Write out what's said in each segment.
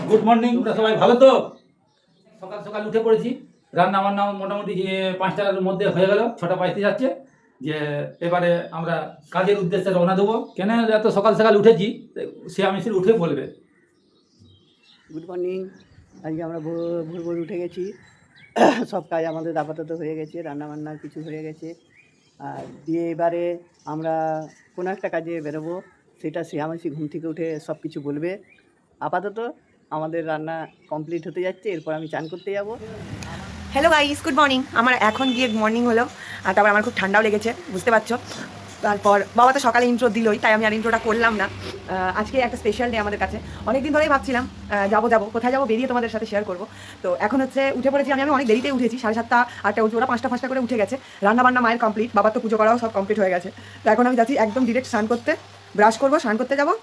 Good morning, তোমরা সবাই ভালো তো? সকাল সকাল উঠে পড়েছি, রান্না বান্না মোটামুটি 5টার মধ্যে হয়ে গেল, 6টা বাজতে যাচ্ছে। যে এবারে আমরা কাজের উদ্দেশ্যে রওনা দেবো। কেন এত সকাল সকাল উঠেছি সে আমি উঠে বলবে। Good morning. আজকে আমরা ভোর ভোর উঠে গেছি। সব কাজ আমাদের আপাতত হয়ে গেছে, রান্নাবান্না কিছু হয়ে গেছে। আর দিয়ে এবারে আমরা কোনো একটা কাজে বেরোবো, সেটা শ্রেয়ামাসি ঘুম থেকে উঠে সব কিছু বলবে। আপাতত আমাদের রান্না কমপ্লিট হতে যাচ্ছে, এরপর আমি চান করতে যাব। Hello guys, good morning. আমার এখন গিয়ে মর্নিং হলো, আর তারপর আমার খুব ঠান্ডাও লেগেছে, বুঝতে পারছো। তারপর বাবা তো সকালে ইন্ট্রো দিলই, তাই আমি আর ইন্ট্রোটা করলাম না। আজকে একটা স্পেশাল ডে আমাদের কাছে। অনেকদিন ধরেই ভাবছিলাম যাবো কোথায় যাবো, বেরিয়ে তোমাদের সাথে শেয়ার করবো। তো এখন হচ্ছে উঠে পড়েছি। আমি অনেক দেরিতে উঠেছি, 7:30 8টা উঠে, ওরা 5টা করে উঠে গেছে। রান্নাবান্না মায়ের কমপ্লিট, বাবার তো পুজো করাও সব কমপ্লিট হয়ে গেছে। তো এখন আমি যাচ্ছি একদম ডিরেক্ট স্নান করতে, ব্রাশ করবো, স্নান করতে যাবো,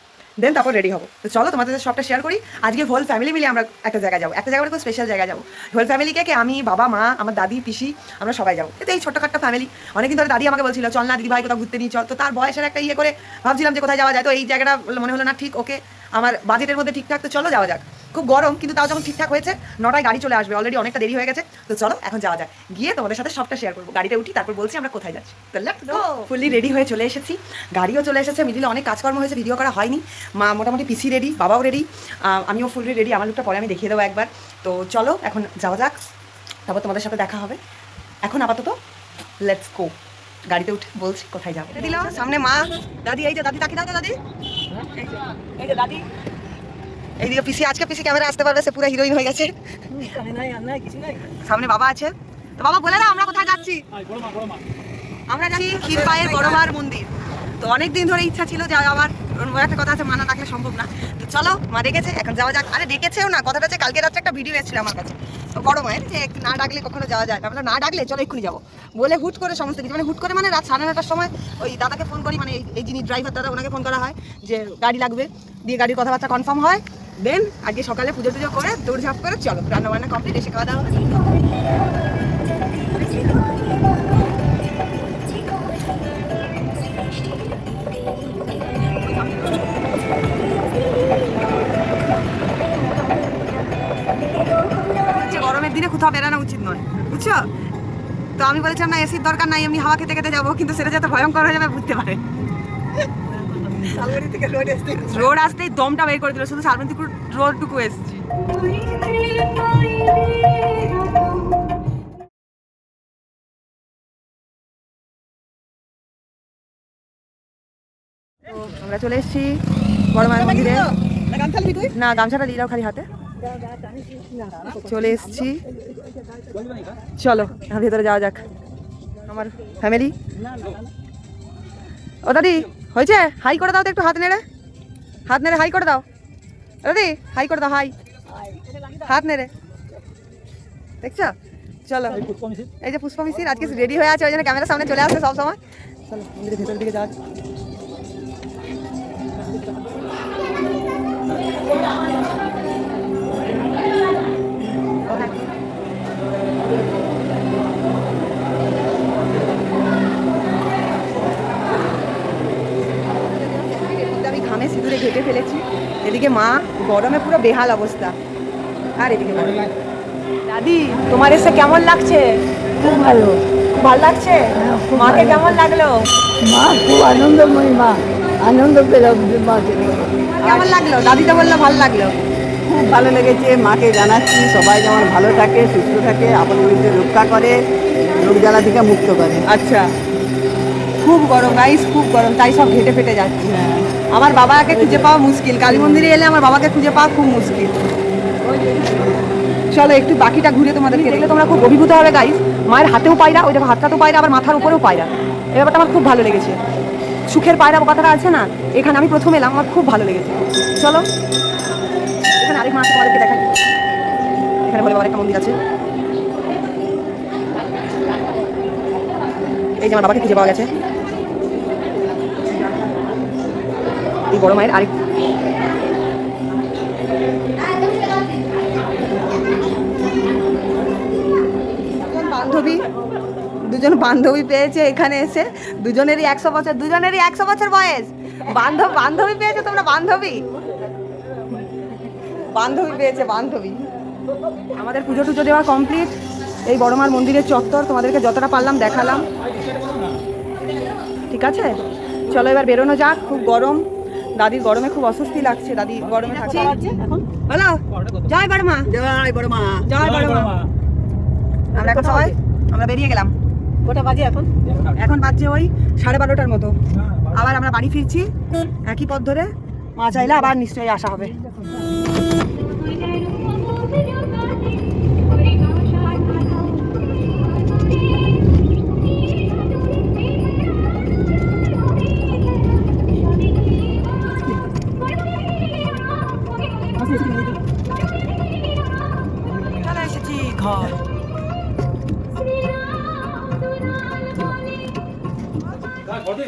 দেন তারপর রেডি হবো। তো চলো তোমাদের সবটা শেয়ার করি। আজকে হোল ফ্যামিলি মিলে আমরা একটা জায়গায় যাবো, একটা জায়গায় খুব স্পেশাল জায়গায় যাবো। হোল ফ্যামিলিকে কে আমি, বাবা, মা, আমার দাদি, পিসি, আমরা সবাই যাবো। কিন্তু এই ছোট্টখাট্টা ফ্যামিলি। অনেকদিন ধরে দাদি আমাকে বলছিল চল না দিদি ভাই কোথাও ঘুরতে নিয়ে চল। তো তার বয়সের একটা ইয়ে করে ভাবছিলাম যে কোথায় যাওয়া যায়। তো এই জায়গাটা মনে হলো না ঠিক, ওকে আমার বাজেটের মধ্যে ঠিকঠাক, তো চলো যাওয়া যাক। খুব গরম, কিন্তু তাও যখন ঠিকঠাক হয়েছে, 9টায় গাড়ি চলে আসবে, অলরেডি অনেকটা দেরি হয়ে গেছে। তো চলো এখন যাওয়া যাক, গিয়ে তোমাদের সাথে সবটা শেয়ার করবো। গাড়িতে উঠি, তারপর বলছি আমরা কোথায় যাচ্ছি। তো লেটস গো। ফুললি রেডি হয়ে চলে এসেছি, গাড়িও চলে এসেছে। মিডিলে অনেক কাজকর্ম হয়েছে, ভিডিও করা হয়নি। মা মোটামুটি পিসি রেডি, বাবাও রেডি, আমিও ফুললি রেডি। আমার লুকটা পরে আমি দেখিয়ে দেবো একবার। তো চলো এখন যাওয়া যাক, তারপর তোমাদের সাথে দেখা হবে। এখন আপাতত লেটস গো। গাড়িতে উঠে বলছি কোথায় যাবো। দিল সামনে মা, দাদি, এই যে দাদি, তাকি দাও তো দাদি, এই যে দাদি, এইদিকে পিসি। আজকে পিসি ক্যামেরা আসতে পারবে, সে পুরো হিরোইন হয়ে গেছে। সামনে বাবা আছে। তো বাবা বলে না আমরা কোথায় যাচ্ছি। আমরা যাচ্ছি ক্ষীরপাইয়ের বড়মার মন্দির। তো অনেকদিন ধরে ইচ্ছা ছিল যে আবার, একটা কথা আছে, মা না ডাকলে সম্ভব না। তো চলো, মা ডেকেছে, এখন যাওয়া যাক। আরে ডেকেছেও না, কথাটা হচ্ছে কালকে রাত্রে একটা ভিডিও এসেছিল আমার কাছে, তো বড় মায়ের, যে না ডাকলে কখনো যাওয়া যায় না। আমরা না ডাকলে চলো এক্ষুনি যাবো বলে হুট করে সমস্ত কিছু, মানে হুট করে মানে রাত 9:30টার সময় ওই দাদাকে ফোন করি, মানে এই যিনি ড্রাইভার দাদা, ওনাকে ফোন করা হয় যে গাড়ি লাগবে, দিয়ে গাড়ির কথাবার্তা কনফার্ম হয়। দেন আজকে সকালে পুজো টুজো করে দৌড়ঝাঁপ করে চলো, রান্না বান্না কমপ্লিট, এসে খাওয়া দাওয়া হবে। গরমের দিনে কোথাও বেরানো উচিত নয়, বুঝছো। তো আমি বলেছিলাম না এসির দরকার নাই, এমনি হাওয়া খেতে খেতে যাবো, কিন্তু সেটা যাতে ভয়ঙ্কর হয়ে যাবে বুঝতে পারে। রোড আসতেই দমটা বের করে দিল, শুধু শালবন্তিপুর রোডটুকু এসছি। আমরা চলে এসেছি বড় মায়ের মন্দিরে। না, গামছাটা দিয়ে দাও খালি হাতে। চলে এসেছি, চলো ভেতরে যাওয়া যাক। আমার ফ্যামিলি। ও দাদি হয়েছে, হাই করে দাও তো একটু, হাত নেড়ে হাই করে দাও দাদি, হাই করে দাও, হাই, হাত নেড়ে, দেখছো। চলো, এই যে পুষ্পা মিশির আজকে রেডি হয়ে আছে, ওই জন্য ক্যামেরার সামনে চলে আসছে সব সময়। চলো মন্দিরের ভেতরের দিকে যাওয়া। আমি ঘামে সিঁদুরে ঘেটে ফেলেছি। এদিকে মা গরমে পুরো বেহাল অবস্থা। আর এদিকে দাদি, তোমার এসে কেমন লাগছে? খুব ভালো, খুব ভালো লাগছে। মাকে কেমন লাগলো? মা খুব আনন্দময়ী, মা আনন্দ পেলাম মাকে। কেমন লাগলো? দাদি তো বললো ভালো লাগলো। খুব ভালো লেগেছে। মাকে জানাচ্ছি সবাই যেমন ভালো থাকে, সুস্থ থাকে, আপনকে রক্ষা করে, রোগ জ্বালা থেকে মুক্ত করে। আচ্ছা, খুব গরম গাইস, খুব গরম, তাই সব ঘেটে ফেটে যাচ্ছে। আমার বাবাকে খুঁজে পাওয়া মুশকিল, কালী মন্দিরে এলে আমার বাবাকে খুঁজে পাওয়া খুব মুশকিল। চলো একটু বাকিটা ঘুরে তোমাদেরকে দেখলে তোমরা খুব অভিভূত হবে গাইস। মায়ের হাতেও পায়রা, ওই দেখো হাতটাতেও পায়রা, আবার মাথার উপরেও পায়রা। এই ব্যাপারটা আমার খুব ভালো লেগেছে। সুখের পায়রা কথাটা আছে না, এখানে আমি প্রথম এলাম, আমার খুব ভালো লেগেছে। চলো এখানে আরেক মাছ তোমাদেরকে দেখাই। এখানে বলে আরেকটা মন্দির আছে। এই যে আমার বাবাকে খুঁজে পাওয়া গেছে, এই বড় মায়ের আরেক। দুজন বান্ধবী পেয়েছে এখানে এসে, দুজনেরই 100 বছর, দুজনেরই 100 বছর বয়স। বান্ধবী পেয়েছে তোমরা, বান্ধবী। বান্ধবী পেয়েছে, বান্ধবী। আমাদের পুজো টুজো দেওয়া কমপ্লিট। এই বড়মার মন্দিরের চত্বর তোমাদেরকে যতটা পারলাম দেখালাম, ঠিক আছে? চলো এবার বেরোনো যাক, খুব গরম, দাদির গরমে খুব অস্বস্তি লাগছে, দাদি গরমে থাকছে। এখন হ্যালো, জয় বড়মা, জয় বড় মা। জয় বড়মা। আমরা এখন সবাই আমরা বেরিয়ে গেলাম। কটা বাজে এখন? এখন বাজছে ওই 12:30টার মতো। আবার আমরা বাড়ি ফিরছি একই পথ ধরে। মা চাইলে আবার নিশ্চয়ই আসা হবে। চলে এসেছি ঘর।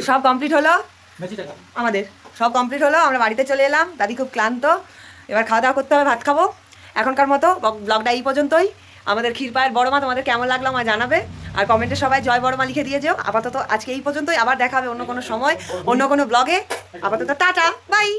সব কমপ্লিট হলো আমাদের, সব কমপ্লিট হলো। আমরা বাড়িতে চলে এলাম, দাদি খুব ক্লান্ত, এবার খাওয়া দাওয়া করতে হবে, ভাত খাবো। এখনকার মতো ব্লগটা এই পর্যন্তই। আমাদের ক্ষীরপায়ের বড়মা তোমাদের কেমন লাগলো আমার জানাবে, আর কমেন্টে সবাই জয় বড়মা লিখে দিয়ে যেও। আপাতত আজকে এই পর্যন্তই, আবার দেখা হবে অন্য কোনো সময় অন্য কোনো ব্লগে। আপাতত টাটা, বাই।